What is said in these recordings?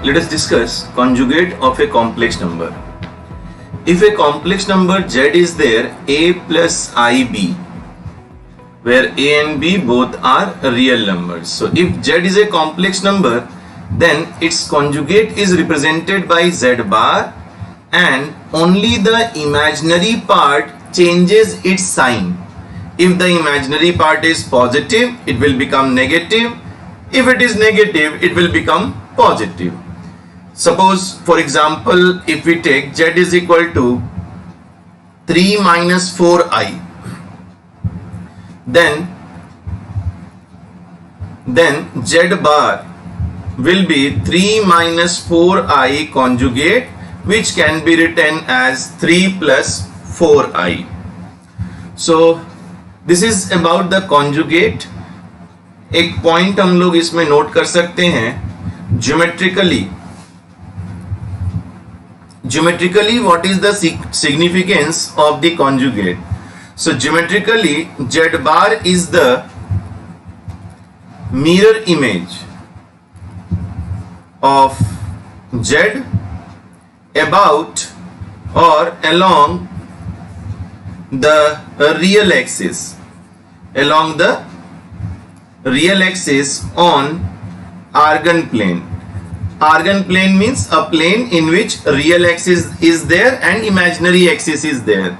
let us discuss conjugate of a complex number. If a complex number z is there, a plus ib, where a and b both are real numbers. So if z is a complex number, then its conjugate is represented by z bar, and only the imaginary part changes its sign. If the imaginary part is positive, it will become negative. If it is negative, it will become positive. Suppose, for example, if we take z is equal to 3 minus 4i, then z bar will be 3 minus 4i conjugate, which can be written as 3 plus 4i. So this is about the conjugate. एक point हम लोग इसमें note कर सकते हैं, geometrically what is the significance of the conjugate. So geometrically z bar is the mirror image of z about or along the real axis, on argon plane. Argon plane means a plane in which real axis is there and imaginary axis is there.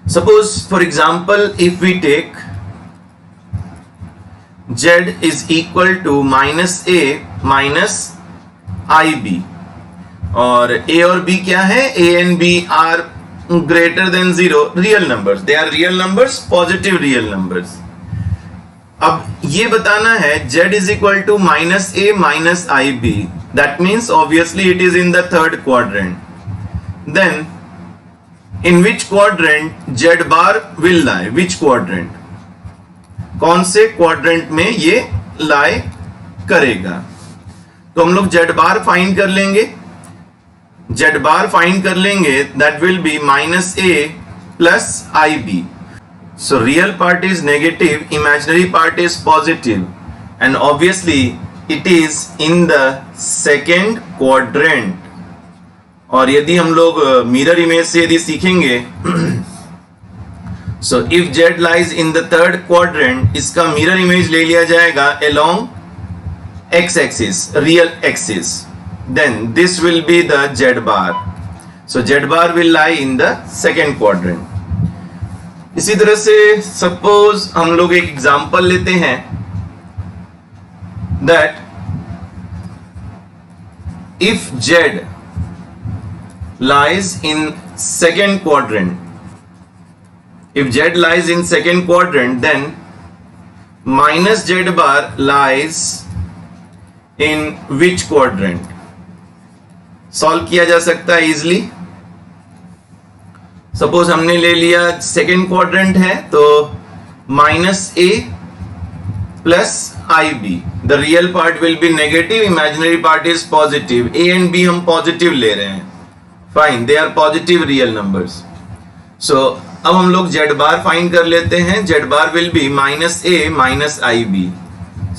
Suppose, for example, if we take z is equal to minus a minus ib, और a और b क्या है? a and b are greater than 0, real numbers. They are real numbers, positive real numbers. अब ये बताना है z is equal to minus a minus ib. That means obviously it is in the third quadrant. Then in which quadrant z bar will lie? Which quadrant? कौन से quadrant में ये lie करेगा? तो हम लोग z bar फाइंड कर लेंगे. z bar फाइंड कर लेंगे, that will be minus a plus ib. So real part is negative, imaginary part is positive, and obviously it is in the second quadrant. और यदि हम लोग मिरर इमेज से यदि सीखेंगे, so if z lies in the third quadrant, इसका mirror image ले लिया जाएगा along x axis, real axis. Then this will be the z bar. So z bar will lie in the second quadrant. इसी तरह से suppose हम लोग एक एग्जांपल लेते हैं, that if z lies in second quadrant, then minus z bar lies in which quadrant? Solve किया जा सकता है इजिली. सपोज हमने ले लिया सेकेंड क्वाड्रेंट है, तो minus A plus I B, the real part will be negative, imaginary part is positive. A and B हम पॉजिटिव ले रहे हैं, fine, they are positive real numbers. So अब हम लोग जेड बार फाइंड कर लेते हैं. Z bar will be minus A minus I B.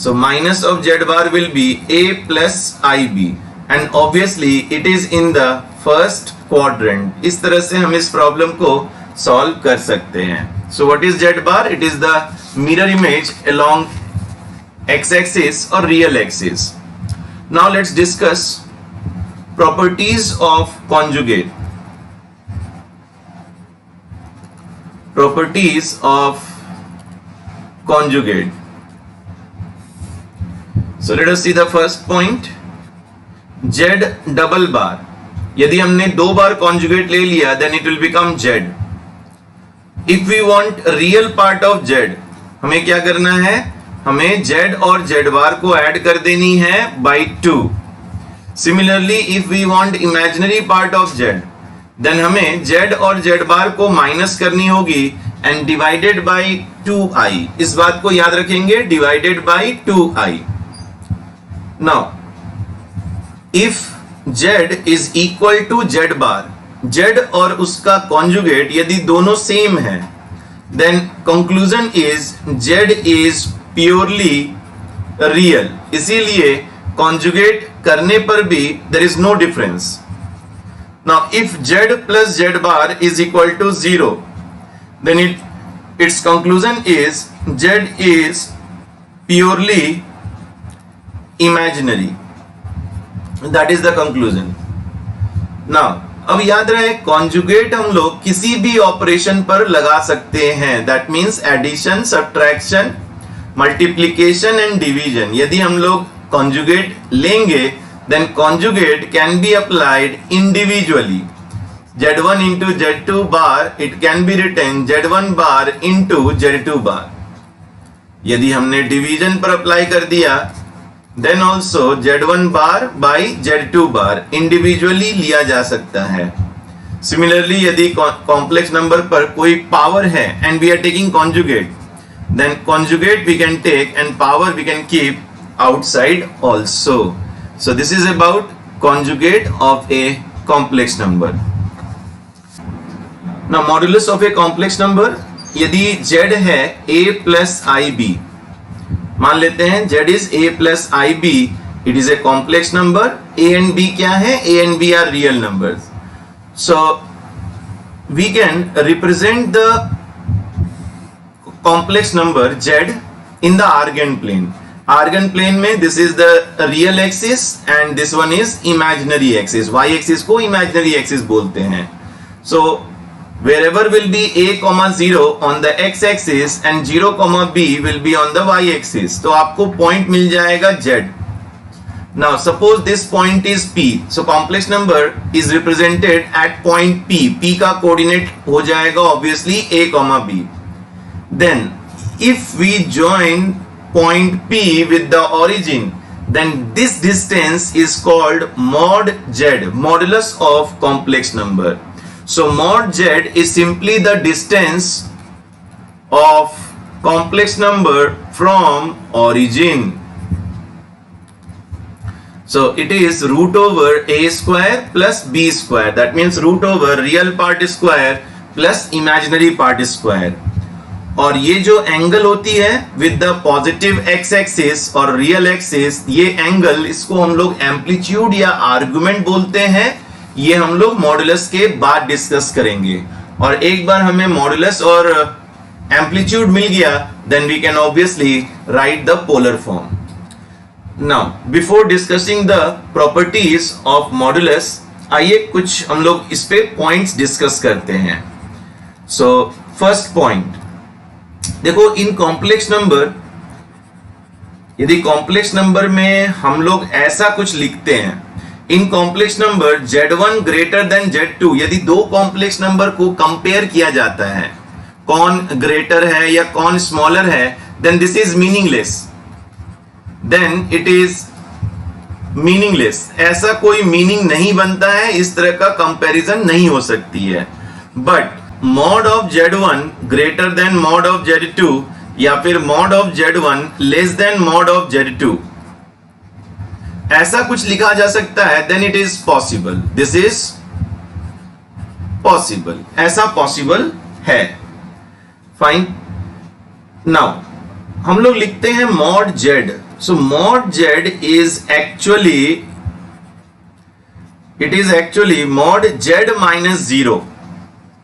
So minus of Z bar will be A plus I B, and obviously it is in the first quadrant. इस तरह से हम इस problem को solve कर सकते हैं. So what is Z bar? It is the mirror image along X axis और real axis. Now let's discuss properties of conjugate. Properties of conjugate. So let us see the first point, z double bar. यदि हमने दो बार conjugate ले लिया, then it will become z. If we want real part of z, हमें क्या करना है? हमें z और z बार को ऐड कर देनी है by 2. Similarly if we want imaginary part of z, then हमें z और z बार को माइनस करनी होगी एंड डिवाइडेड बाई 2i. इस बात को याद रखेंगे, divided by 2i. Now if z is equal to z bar, z और उसका कॉन्जुगेट यदि दोनों सेम है, then conclusion is z is purely real. इसीलिए कॉन्जुगेट करने पर भी there is no difference. Now if z plus z bar is equal to 0, then its conclusion is z is purely imaginary. That is the conclusion. Now अब याद रहे conjugate हम लोग किसी भी ऑपरेशन पर लगा सकते हैं. That means addition, subtraction, multiplication and division. यदि हम लोग कॉन्जुगेट लेंगे then conjugate can be applied individually. Z1 into Z2 bar, it can be written Z1 bar into Z2 bar. यदि हमने डिवीजन पर अप्लाई कर दिया then also Z1 bar by Z2 bar individually लिया जा सकता है. सिमिलरली यदि कॉम्प्लेक्स नंबर पर कोई पावर है and we are taking conjugate, then conjugate we can take and power we can keep outside also. So this is about conjugate of a complex number. Now modulus of a complex number, यदि z है a plus ib, मान लेते हैं z is a plus ib, it is a complex number. a and b क्या है? a and b are real numbers. So we can represent the complex number z in the Argand plane. Argand plane में this is the real axis and this one is imaginary axis. Y axis को imaginary axis बोलते हैं. So wherever will be a, 0 on the x axis and 0, b will be on the y axis. तो आपको point मिल जाएगा z. Now suppose this point is p. So complex number is represented at point p. p का coordinate हो जाएगा obviously a, b. Then if we join point P with the origin, then this distance is called mod z, modulus of complex number. So mod z is simply the distance of complex number from origin. So it is root over a square plus b square. That means root over real part square plus imaginary part square. और ये जो angle होती है with the positive x axis और real axis, ये angle, इसको हम लोग एम्पलीट्यूड या आर्गुमेंट बोलते हैं. ये हम लोग मॉडुलस के बाद डिस्कस करेंगे. और एक बार हमें मॉडुलस और एम्पलीट्यूड मिल गया, then we can obviously write the polar form. Now before discussing the properties of modulus, आइए कुछ हम लोग इस पे पॉइंट्स डिस्कस करते हैं. सो फर्स्ट पॉइंट, देखो इन कॉम्प्लेक्स नंबर, यदि कॉम्प्लेक्स नंबर में हम लोग ऐसा कुछ लिखते हैं, in complex number Z1 greater than Z2, यदि दो कॉम्प्लेक्स नंबर को कंपेयर किया जाता है, कौन ग्रेटर है या कौन स्मॉलर है, then this is meaningless. Then it is meaningless. ऐसा कोई मीनिंग नहीं बनता है, इस तरह का कंपैरिजन नहीं हो सकती है. But mod of Z1 greater than mod of Z2 या फिर mod of Z1 less than mod of Z2, ऐसा कुछ लिखा जा सकता है, then it is possible. This is possible. ऐसा possible है. Fine. Now हम लोग लिखते हैं mod Z. So mod Z is actually mod Z minus 0.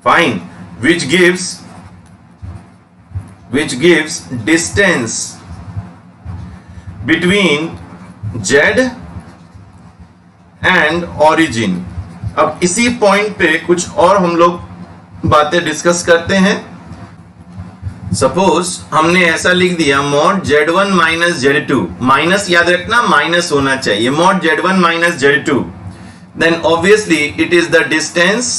Fine, which gives distance between Z and origin. अब इसी पॉइंट पे कुछ और हम लोग बातें डिस्कस करते हैं. सपोज हमने ऐसा लिख दिया mod Z1 minus Z2, minus याद रखना, माइनस होना चाहिए, mod Z1 minus Z2, then obviously it is the distance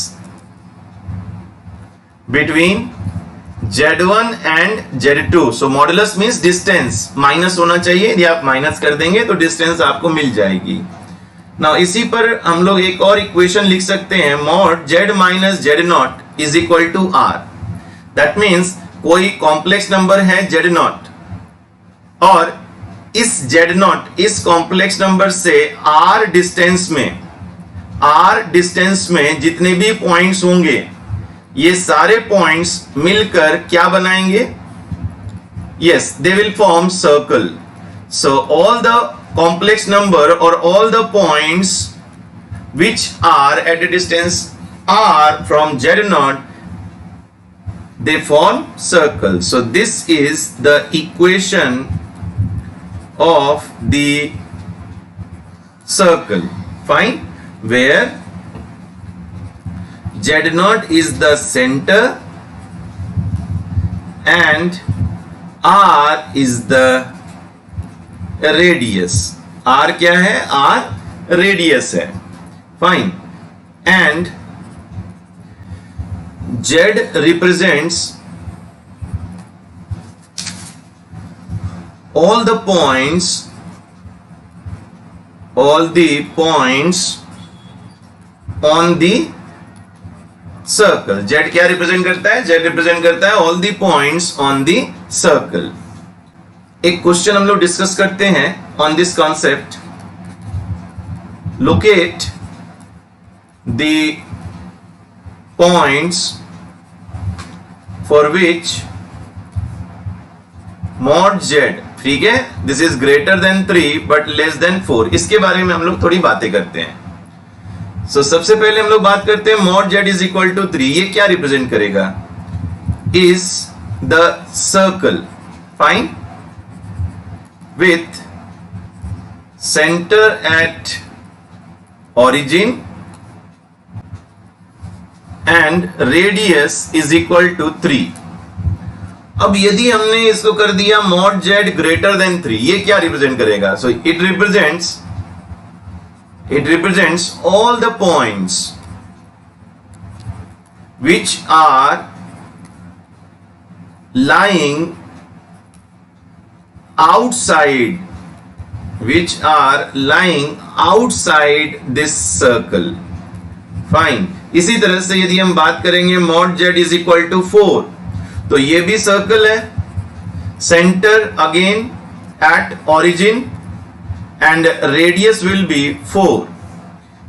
between Z1 and Z2. So modulus means distance, minus होना चाहिए, यदि आप माइनस कर देंगे तो डिस्टेंस आपको मिल जाएगी. Now इसी पर हम लोग एक और इक्वेशन लिख सकते हैं, mod Z minus Z0 is equal to R. That means कोई कॉम्प्लेक्स नंबर है Z0 और इस Z0 इस कॉम्प्लेक्स नंबर से R डिस्टेंस में जितने भी पॉइंट्स होंगे, ये सारे पॉइंट्स मिलकर क्या बनाएंगे? Yes, they will form circle. So all the complex number or all the points which are at a distance r from z0, they form circle. So this is the equation of the circle. Fine. Where z0 is the center and r is the radius. r क्या है? r radius है. Fine. And z represents all the points on the circle. z क्या represent करता है? z represent करता है all the points on the circle. एक question हम लोग डिस्कस करते हैं on this concept. Locate the points for which mod z, ठीक है, this is greater than 3 but less than 4. इसके बारे में हम लोग थोड़ी बातें करते हैं. सो सबसे पहले हम लोग बात करते हैं mod z is equal to 3. ये क्या रिप्रेजेंट करेगा? Is the circle. Fine. With centre at origin and radius is equal to 3. अब यदि हमने इसको कर दिया mod z greater than 3, ये क्या रिप्रेजेंट करेगा? So it represents all the points which are lying outside this circle. Fine. इसी तरह से यदि हम बात करेंगे mod z is equal to 4, तो ये भी सर्कल है. Centre again at origin and radius will be 4.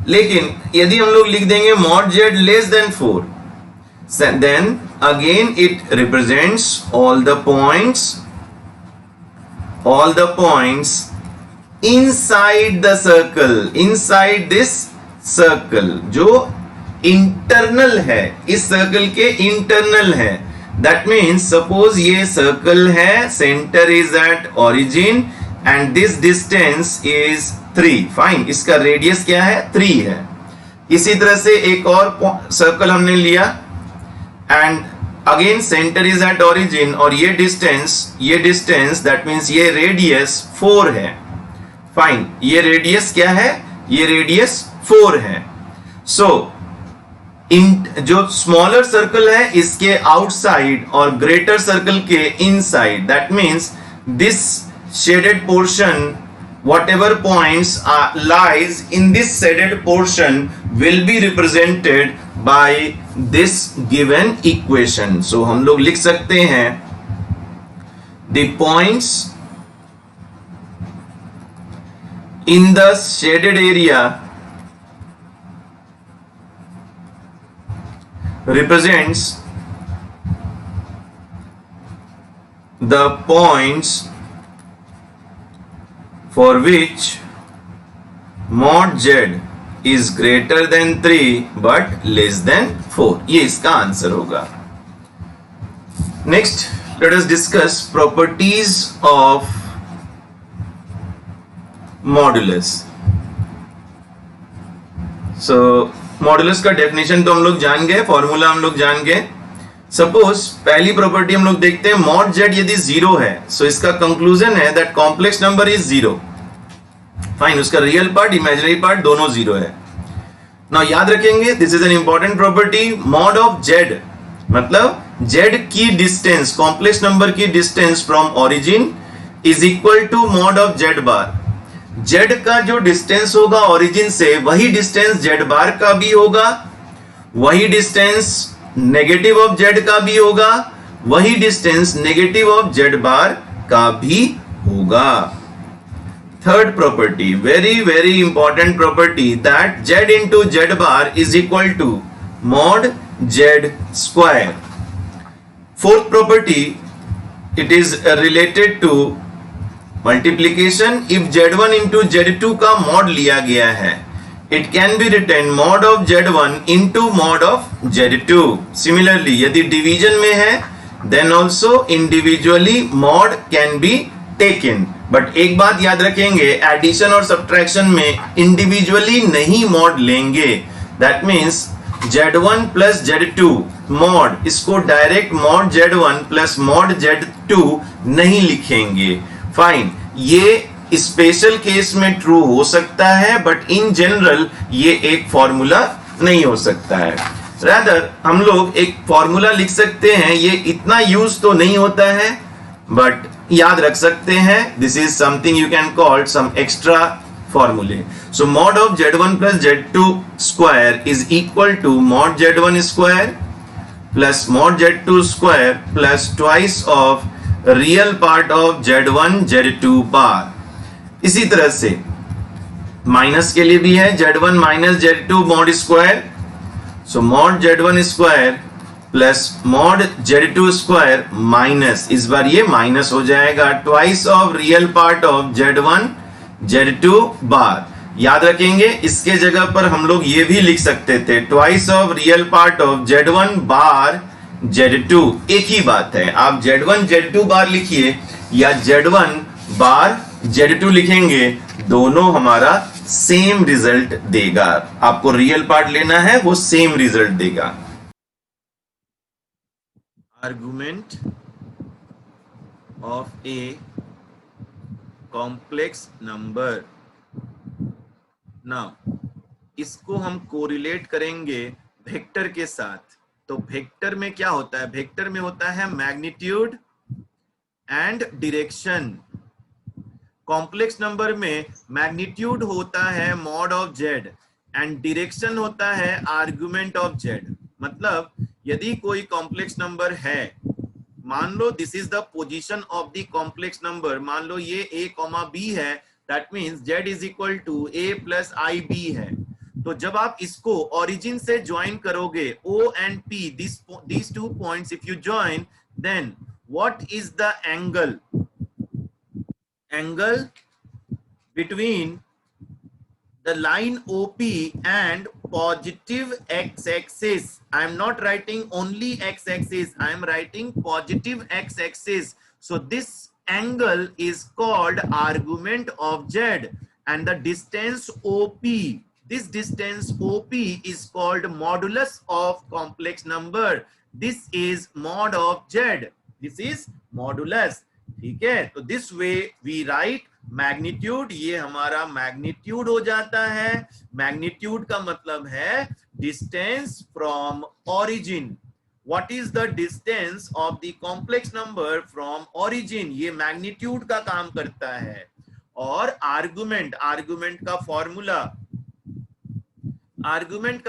लेकिन यदि हम लोग लिख देंगे mod z less than 4, then again it represents all the points inside the circle, inside this circle, जो इंटरनल है, इस सर्कल के इंटरनल है. दैट मीन्स सपोज ये सर्कल है, centre is at origin and this distance is 3. Fine. इसका radius क्या है? 3 है. इसी तरह से एक और सर्कल हमने लिया and again centre is at origin और ये डिस्टेंस दैट मीन्स ये रेडियस 4 है. फाइन. ये रेडियस क्या है? ये रेडियस 4 है. सो जो स्मॉलर सर्कल है इसके आउटसाइड और ग्रेटर सर्कल के inside, that means this shaded portion, whatever points lies in this shaded portion will be represented by this given equation. So हम लोग लिख सकते हैं the points in the shaded area represents the points for which mod z is greater than 3 but less than 4. ये इसका answer होगा. Next let us discuss properties of modulus. So modulus का definition तो हम लोग जान गए, फॉर्मूला हम लोग जान गए. सपोज पहली प्रॉपर्टी हम लोग देखते हैं, mod z यदि 0 है, सो इसका कंक्लूजन है that complex number is 0. Fine. उसका रियल पार्ट, इमेजिनरी पार्ट दोनों 0 है. नाउ याद रखेंगे, this is an important property. Mod of z मतलब z की डिस्टेंस, कॉम्प्लेक्स नंबर की distance from origin is equal to mod of z bar. z का जो डिस्टेंस होगा ओरिजिन से, वही डिस्टेंस z बार का भी होगा, वही डिस्टेंस नेगेटिव ऑफ z का भी होगा, वही distance negative of z bar का भी होगा. Third property, very important property, that z into z bar is equal to mod z square. Fourth property, it is related to multiplication if Z1 into Z2 का mod लिया गया है, it can be written mod of Z1 into mod of Z2। Similarly यदि division में है then also individually mod can be taken. But एक बात याद रखेंगे, एडिशन और सब्ट्रैक्शन में इंडिविजुअली नहीं मॉड लेंगे। That means Z1 plus Z2 mod, इसको direct mod Z1 plus mod Z2 नहीं लिखेंगे। फाइन, ये स्पेशल केस में ट्रू हो सकता है बट इन जनरल ये एक फॉर्मूला नहीं हो सकता है। रादर हम लोग एक फॉर्मूला लिख सकते हैं, ये इतना यूज तो नहीं होता है बट याद रख सकते हैं। This is something you can call some extra फॉर्मूले। So mod of Z1 plus Z2 square is equal to mod Z1 square plus mod Z2 square plus twice of real part of Z1 Z2 bar. इसी तरह से minus के लिए भी है, Z1 minus Z2 mod square. So mod Z1 square plus mod Z2 square minus, इस बार ये माइनस हो जाएगा, twice of real part of Z1 Z2 बार। याद रखेंगे इसके जगह पर हम लोग ये भी लिख सकते थे, twice of real part of Z1 bar Z2। एक ही बात है, आप Z1 Z2 बार लिखिए या Z1 बार Z2 लिखेंगे, दोनों हमारा सेम रिजल्ट देगा। आपको रियल पार्ट लेना है, वो सेम रिजल्ट देगा। Argument of a complex number. Now इसको हम कोरिलेट करेंगे वेक्टर के साथ। तो वेक्टर में क्या होता है? वेक्टर में होता है magnitude and direction. Complex number में मैग्नीट्यूड होता है mod of Z and direction होता है आर्गुमेंट ऑफ जेड। मतलब यदि कोई कॉम्प्लेक्स नंबर है, मान लो this is the position of the complex number, मान लो ये a कॉमा b है, that means z is equal to a plus I B है। तो जब आप इसको ओरिजिन से ज्वाइन करोगे o and p, these two points if you join, then what is the angle between the line OP and positive x-axis? I am not writing only x-axis, I am writing positive x-axis. So this angle is called argument of Z, and the distance OP, this distance OP is called modulus of complex number. This is mod of Z, this is modulus। ठीक है, तो this way we write magnitude, ये हमारा magnitude हो जाता है। Magnitude का मतलब है distance from origin. What is the distance of the complex number from origin, ये मैग्नीट्यूड का काम करता है। और आर्गुमेंट, आर्गुमेंट का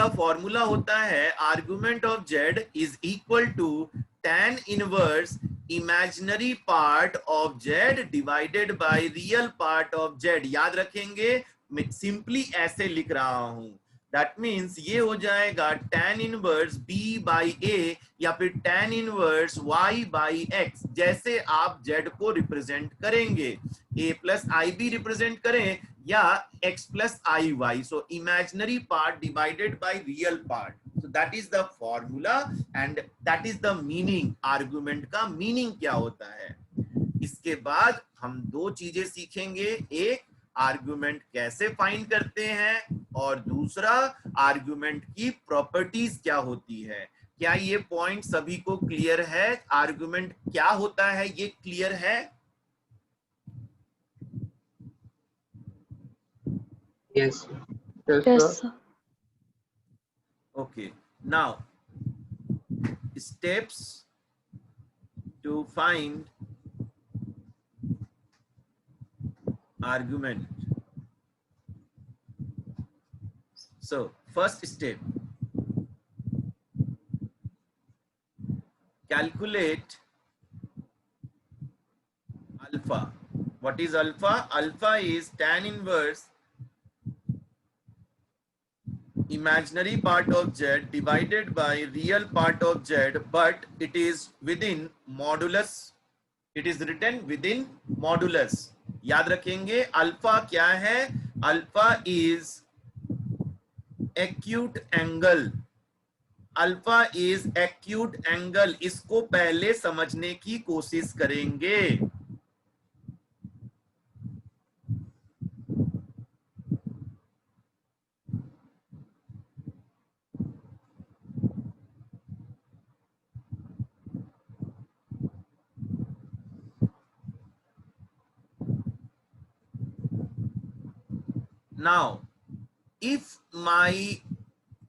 फॉर्मूला होता है argument of z is equal to tan inverse imaginary part of z divided by real part of z। याद रखेंगे, मैं सिंपली ऐसे लिख रहा हूं, दैट मींस ये हो जाएगा tan inverse b by a या फिर tan inverse y by x। जैसे आप z को रिप्रेजेंट करेंगे, a plus I b represent करें या x plus i y. So imaginary part divided by real part. So that is the formula and that is the meaning। Argument का meaning क्या होता है। इसके बाद हम दो चीजें सीखेंगे, एक आर्गुमेंट कैसे फाइंड करते हैं और दूसरा आर्गुमेंट की प्रॉपर्टीज क्या होती है। क्या ये पॉइंट सभी को क्लियर है? आर्गुमेंट क्या होता है ये क्लियर है? Yes. Yes, sir. Okay, now steps to find argument. So first step, calculate alpha. What is alpha? Alpha is tan inverse imaginary part of z divided by real part of z, but it is within modulus, it is written within modulus। याद रखेंगे alpha क्या है, alpha is acute angle, alpha is acute angle, इसको पहले समझने की कोशिश करेंगे। Now, if my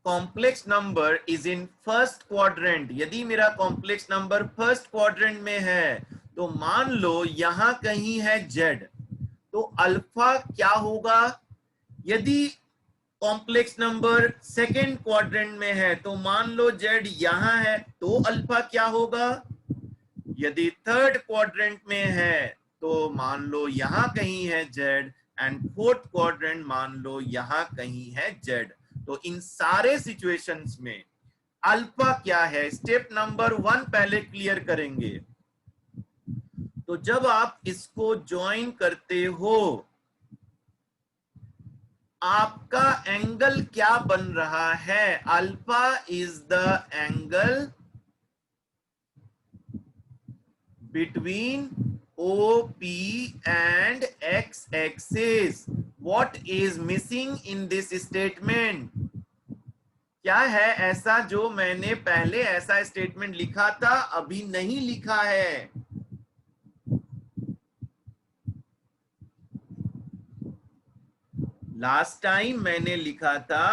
complex number is in first quadrant, यदि मेरा complex number first quadrant में है, तो मान लो यहां कहीं है z, तो अल्फा क्या होगा? यदि कॉम्प्लेक्स नंबर सेकेंड क्वाड्रेंट में है, तो मान लो z यहां है, तो अल्फा क्या होगा? यदि थर्ड क्वाड्रेंट में है, तो मान लो यहां कहीं है z, एंड फोर्थ क्वाड्रेंट मान लो यहां कहीं है z। तो इन सारे सिचुएशंस में अल्फा क्या है, स्टेप नंबर 1 पहले क्लियर करेंगे। तो जब आप इसको ज्वाइन करते हो, आपका एंगल क्या बन रहा है? Alpha is the angle between OP and X axis. What is missing in this statement? क्या है ऐसा जो मैंने पहले ऐसा स्टेटमेंट लिखा था अभी नहीं लिखा है? लास्ट टाइम मैंने लिखा था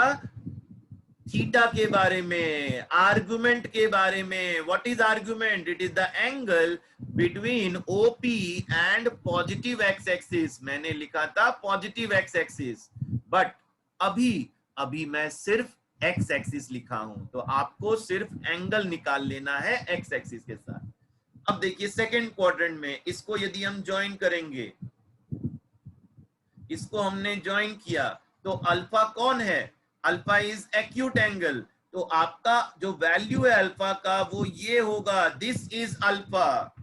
थीटा के बारे में, आर्गुमेंट के बारे में। What is argument? It is the angle between OP and positive x axis. मैंने लिखा था पॉजिटिव एक्स एक्सिस, बट अभी अभी मैं सिर्फ एक्स एक्सिस लिखा हूं, तो आपको सिर्फ एंगल निकाल लेना है एक्स एक्सिस के साथ। अब देखिए सेकेंड क्वाड्रेंट में इसको यदि हम ज्वाइन करेंगे, इसको हमने ज्वाइन किया, तो अल्फा कौन है? Alpha is acute angle. तो आपका जो वैल्यू है अल्फा का वो ये होगा, this is alpha.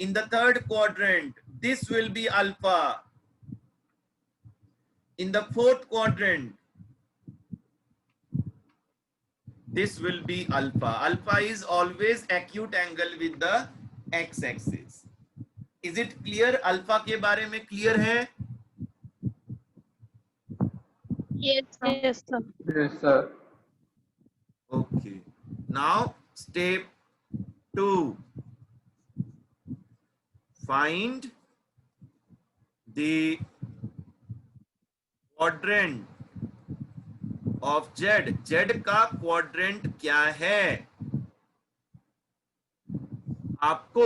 In the third quadrant this will be alpha. In the fourth quadrant this will be alpha. Alpha is always acute angle with the x axis. Is it clear? Alpha के बारे में clear है? Yes, sir. Yes, sir. Yes, sir. Okay. Now step 2. Find the quadrant of z. z का quadrant क्या है? आपको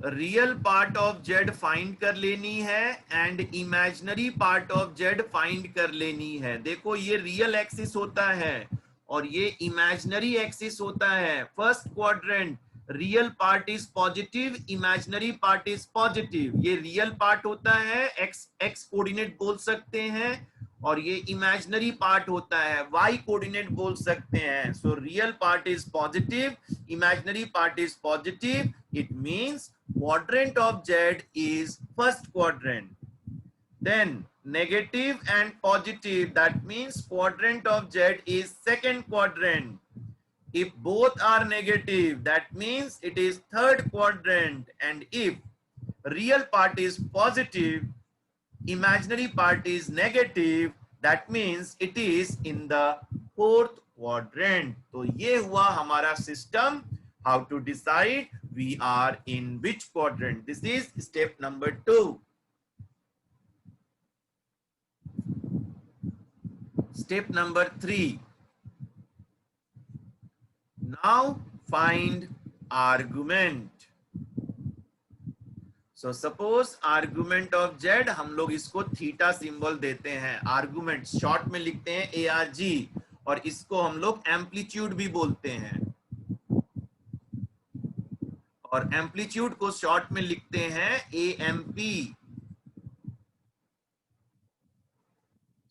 real part of z find कर लेनी है and imaginary part of z find कर लेनी है। देखो ये रियल एक्सिस होता है और ये इमेजिनरी एक्सिस होता है। First quadrant real part is positive, imaginary part is positive. ये रियल पार्ट होता है, एक्स एक्स कोऑर्डिनेट बोल सकते हैं, और ये इमेजिनरी पार्ट होता है, वाई कोऑर्डिनेट बोल सकते हैं। So real part is positive, imaginary part is positive. It means quadrant of z is first quadrant. Then negative and positive, that means quadrant of z is second quadrant. If both are negative, that means it is third quadrant. And if real part is positive, imaginary part is negative, that means it is in the fourth quadrant. तो ये हुआ हमारा system, how to decide we are in which quadrant. This is step number 2. Step number 3. Now find argument. So suppose argument of z, हम लोग इसको theta symbol देते हैं। Argument short में लिखते हैं ARG, और इसको हम लोग एम्पलीट्यूड भी बोलते हैं, और एम्पलीट्यूड को शॉर्ट में लिखते हैं AMP.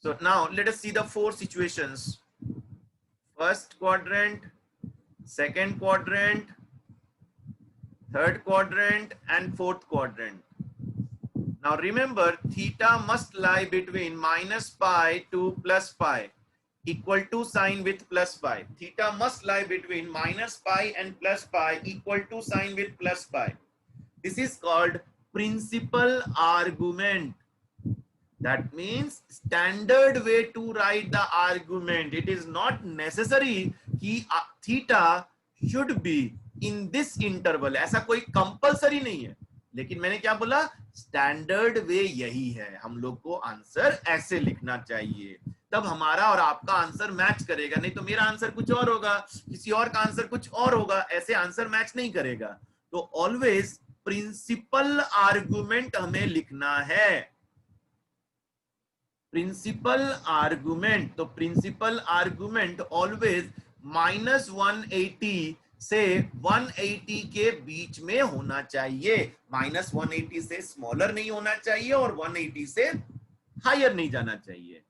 So now let us see the 4 situations. First quadrant, second quadrant, third quadrant and fourth quadrant. Now remember, theta must lie between minus pi to plus pi, equal to sign with plus pi. Theta must lie between minus pi and plus pi, equal to sign with plus pi. This is called principal argument. That means standard way to write the argument. It is not necessary कि theta should be in this interval. ऐसा कोई compulsory नहीं है, लेकिन मैंने क्या बोला, standard वे यही है, हम लोग को आंसर ऐसे लिखना चाहिए, तब हमारा और आपका आंसर मैच करेगा। नहीं तो मेरा आंसर कुछ और होगा, किसी और का आंसर कुछ और होगा, ऐसे आंसर मैच नहीं करेगा। तो ऑलवेज प्रिंसिपल आर्गुमेंट हमें लिखना है, प्रिंसिपल आर्गुमेंट। तो प्रिंसिपल आर्गुमेंट ऑलवेज -180 से 180 के बीच में होना चाहिए, -180 से स्मॉलर नहीं होना चाहिए और 180 से हायर नहीं जाना चाहिए।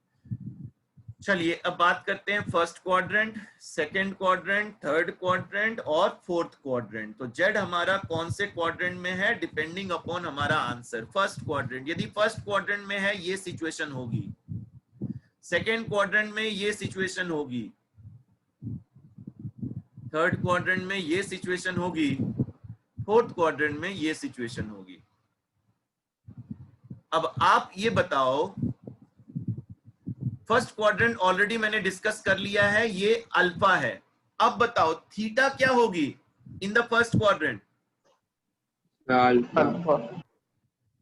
चलिए अब बात करते हैं first quadrant, second quadrant, third quadrant और फोर्थ क्वाड्रेंट। तो जेड हमारा कौन से क्वाड्रेंट में है, डिपेंडिंग अपॉन हमारा आंसर। फर्स्ट क्वाड्रेंट, यदि फर्स्ट क्वाड्रेंट में है ये सिचुएशन होगी, सेकंड क्वाड्रेंट में ये सिचुएशन होगी, थर्ड क्वाड्रेंट में ये सिचुएशन होगी, फोर्थ क्वाड्रेंट में ये सिचुएशन होगी। अब आप ये बताओ, फर्स्ट क्वाड्रेंट ऑलरेडी मैंने डिस्कस कर लिया है, ये अल्फा है। अब बताओ थीटा क्या होगी in the first quadrant? Alpha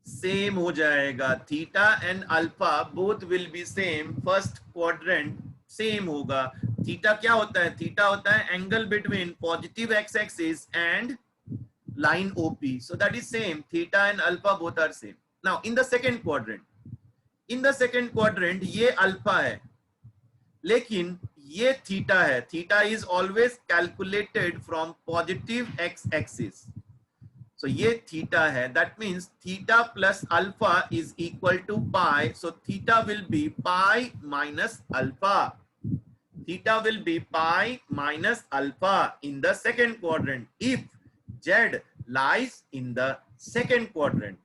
same हो जाएगा, theta and alpha both will be same, first quadrant same होगा। थीटा क्या होता है? थीटा होता है angle between positive x axis and line OP, so that is same, theta and alpha both are same. Now in the second quadrant, in the second quadrant ये alpha है लेकिन ये थीटा है। Theta is always calculated from positive x axis, so ये theta है, that means theta plus alpha is equal to pi, so theta will be pi minus alpha, theta will be pi minus alpha in the second quadrant if z lies in the second quadrant.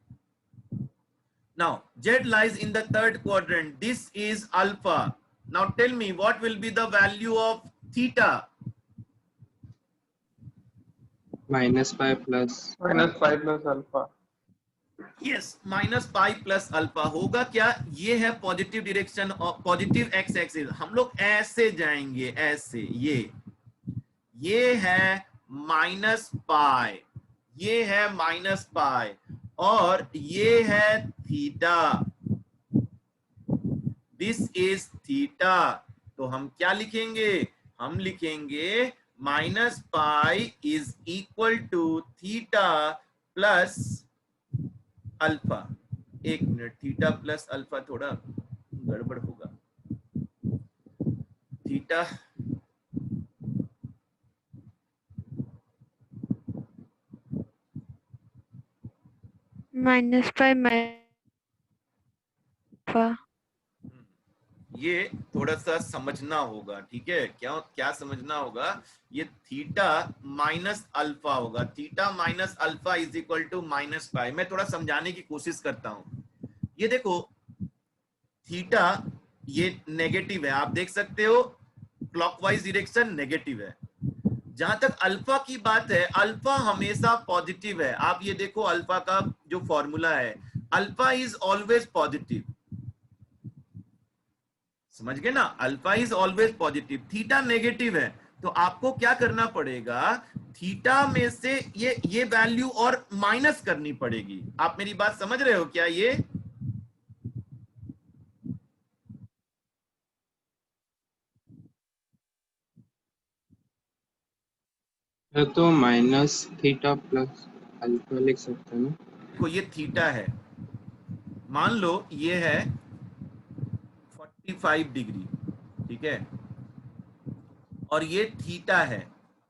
Now, Z lies in the third quadrant. This is alpha. Now, tell me what will be the value of theta? -pi plus -5 + alpha. Yes, -pi plus alpha होगा क्या? ये है positive direction और positive x axis. हम लोग ऐसे जाएंगे, ऐसे, ये है -pi, ये है -pi और ये है थीटा, दिस इज थीटा। तो हम क्या लिखेंगे? हम लिखेंगे -pi is equal to theta plus alpha. एक मिनट, थीटा प्लस अल्फा थोड़ा गड़बड़ होगा, थीटा -pi ये थोड़ा सा समझना होगा, ठीक है? क्या समझना होगा? ये थीटा माइनस अल्फा होगा, theta minus alpha is equal to -pi। मैं थोड़ा समझाने की कोशिश करता हूं। ये देखो थीटा ये नेगेटिव है, आप देख सकते हो क्लॉकवाइज डायरेक्शन नेगेटिव है। जहां तक अल्फा की बात है, अल्फा हमेशा पॉजिटिव है। आप ये देखो अल्फा का जो फॉर्मूला है, अल्फा इज ऑलवेज पॉजिटिव, समझ गए ना? Alpha is always positive, theta negative है, तो आपको क्या करना पड़ेगा? थीटा में से ये वैल्यू और माइनस करनी पड़ेगी। आप मेरी बात समझ रहे हो क्या? ये तो -थीटा प्लस अल्फा लिख सकते हैं ना? देखो ये थीटा है, मान लो ये है 45 डिग्री, ठीक है, और ये थीटा है,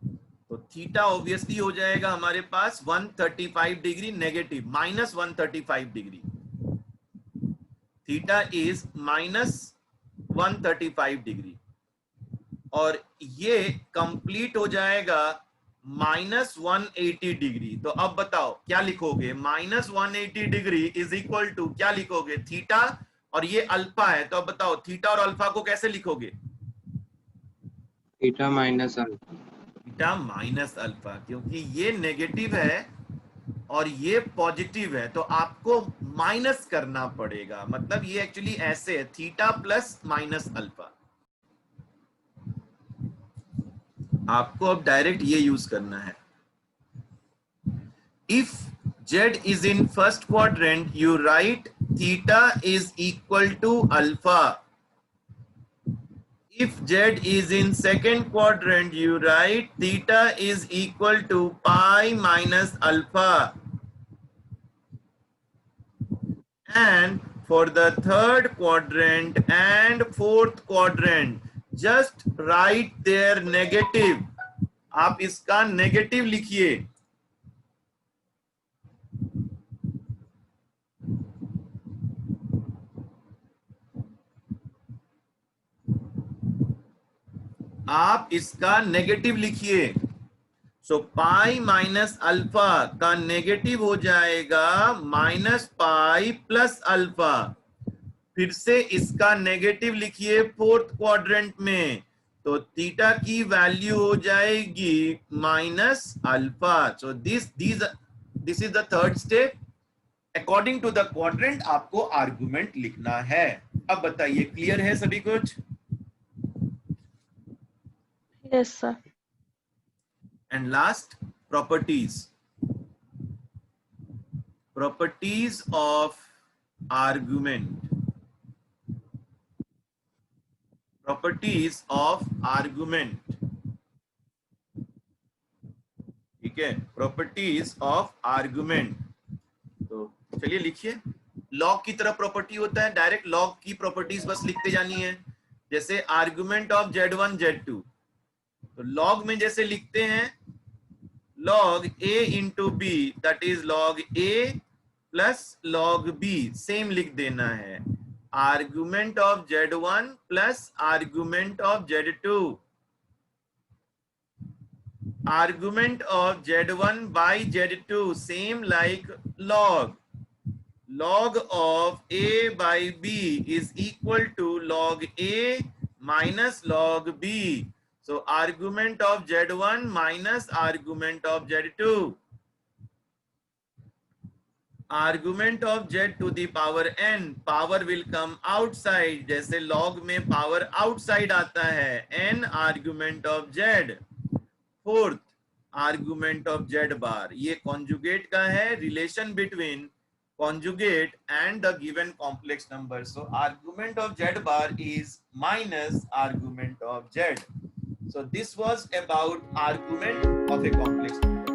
तो थीटा ऑब्वियसली हो जाएगा हमारे पास 135 degree negative, -135 degree. Theta is -135 degree और ये कंप्लीट हो जाएगा -180 डिग्री। तो अब बताओ क्या लिखोगे? -180 डिग्री इज इक्वल टू क्या लिखोगे? थीटा, और ये अल्फा है, तो अब बताओ थीटा और अल्फा को कैसे लिखोगे? Theta minus alpha. Theta minus alpha, क्योंकि ये नेगेटिव है और ये पॉजिटिव है, तो आपको माइनस करना पड़ेगा। मतलब ये एक्चुअली ऐसे है, थीटा प्लस माइनस अल्फा। आपको अब डायरेक्ट ये यूज करना है। If z is in first quadrant, you write theta is equal to alpha. If z is in second quadrant, you write theta is equal to pi minus alpha. And for the third quadrant and fourth quadrant, just write their negative. आप इसका negative लिखिए। आप इसका negative लिखिए। सो पाई minus alpha का negative हो जाएगा minus pi plus alpha. फिर से इसका नेगेटिव लिखिए फोर्थ क्वाड्रेंट में, तो थीटा की वैल्यू हो जाएगी minus alpha. So this is the third step. According to the quadrant आपको आर्गुमेंट लिखना है। अब बताइए, क्लियर है सभी कुछ? Yes, sir. And last, properties. Properties of argument. Properties of argument. ठीक है, properties of argument. तो चलिए लिखिए। लॉग की तरह प्रॉपर्टी होता है, डायरेक्ट लॉग की प्रॉपर्टीज बस लिखते जानी है। जैसे आर्गुमेंट ऑफ z1 z2, तो लॉग में जैसे लिखते हैं log a into b, that is log a plus log b, same लिख देना है। Argument of z1 plus argument of z2, argument of z1 by z2, same like log. Log of a by b is equal to log a minus log b. So argument of z1 minus argument of z2. Argument of z to the power n, power will come outside, जैसे log में power outside आता है, n argument of z. Fourth argument of Z bar, ये conjugate का है, relation between conjugate and the given complex number. So argument of Z bar is minus argument of Z. So this was about argument of a complex number.